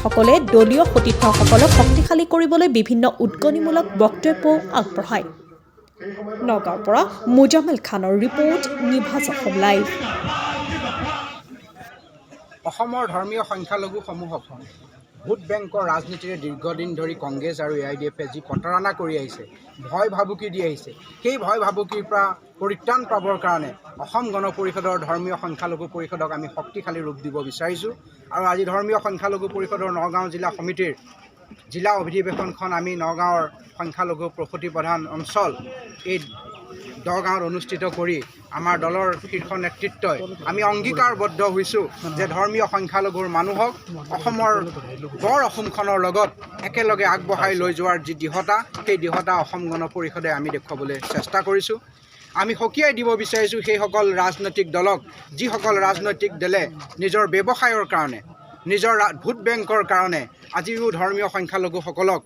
নেতাসকলে দলীয় সতীৰ্থসকলক শক্তিশালী কৰিবলৈ বিভিন্ন উদ্গনিমূলক বক্তব্য আগবঢ়ায়। নগাঁৱৰ পৰা মুজাম্মেল খানৰ ৰিপৰ্ট, নিভাজ অসম লাইভ। অসমৰ ধৰ্মীয় সংখ্যালঘুসমূহক ভোট বেংকৰ ৰাজনীতিৰে দীৰ্ঘদিন ধৰি কংগ্ৰেছ আৰু AIDF যি প্ৰতাৰণা কৰি আহিছে, ভয় ভাবুকি দি আহিছে, সেই ভয় ভাবুকিৰ পৰা পৰিত্ৰাণ পাবৰ কাৰণে অসম গণ পৰিষদৰ ধৰ্মীয় সংখ্যালঘু পৰিষদক আমি শক্তিশালী ৰূপ দিব বিচাৰিছোঁ। আৰু আজি ধৰ্মীয় সংখ্যালঘু পৰিষদৰ নগাঁও জিলা সমিতিৰ জিলা অধিৱেশনখন আমি নগাঁৱৰ সংখ্যালঘু প্ৰসূতি প্ৰধান অঞ্চল এই দগাঁৱত অনুষ্ঠিত কৰি আমাৰ দলৰ শীৰ্ষ নেতৃত্বই আমি অংগীকাৰবদ্ধ হৈছোঁ যে ধৰ্মীয় সংখ্যালঘুৰ মানুহক অসমৰ বৰ অসমখনৰ লগত একেলগে আগবঢ়াই লৈ যোৱাৰ যি দৃঢ়তা, সেই দৃঢ়তা অসম গণ পৰিষদে আমি দেখুৱাবলৈ চেষ্টা কৰিছোঁ। আমি সকীয়াই দিব বিচাৰিছোঁ সেইসকল ৰাজনৈতিক দলক, যিসকল ৰাজনৈতিক দলে নিজৰ ব্যৱসায়ৰ কাৰণে, নিজৰ ভোট বেংকৰ কাৰণে আজিও ধৰ্মীয় সংখ্যালঘুসকলক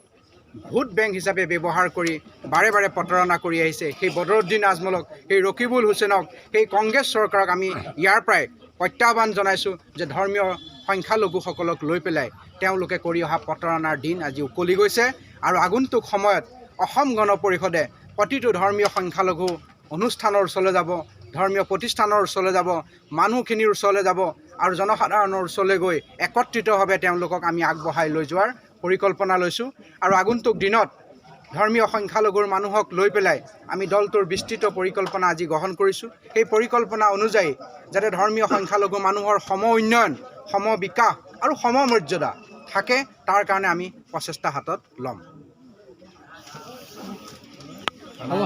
ভোট বেংক হিচাপে ব্যৱহাৰ কৰি বাৰে বাৰে প্ৰতাৰণা কৰি আহিছে। সেই বদৰুদ্দিন আজমলক, সেই ৰকিবুল হুছেইনক, সেই কংগ্ৰেছ চৰকাৰক আমি ইয়াৰ পৰাই প্ৰত্যাহ্বান জনাইছোঁ যে ধৰ্মীয় সংখ্যালঘুসকলক লৈ পেলাই তেওঁলোকে কৰি অহা প্ৰতাৰণাৰ দিন আজি উকলি গৈছে। আৰু আগন্তুক সময়ত অসম গণ পৰিষদে প্ৰতিটো ধৰ্মীয় সংখ্যালঘু অনুষ্ঠানৰ ওচৰলৈ যাব, ধৰ্মীয় প্ৰতিষ্ঠানৰ ওচৰলৈ যাব, মানুহখিনিৰ ওচৰলৈ যাব আৰু জনসাধাৰণৰ ওচৰলৈ গৈ একত্ৰিতভাৱে তেওঁলোকক আমি আগবঢ়াই লৈ যোৱাৰ পৰিকল্পনা লৈছোঁ। আৰু আগন্তুক দিনত ধৰ্মীয় সংখ্যালঘুৰ মানুহক লৈ পেলাই আমি দলটোৰ বিস্তৃত পৰিকল্পনা আজি গ্ৰহণ কৰিছোঁ। সেই পৰিকল্পনা অনুযায়ী যাতে ধৰ্মীয় সংখ্যালঘু মানুহৰ সম উন্নয়ন, সম বিকাশ আৰু সম মৰ্যাদা থাকে, তাৰ কাৰণে আমি প্ৰচেষ্টা হাতত ল'ম।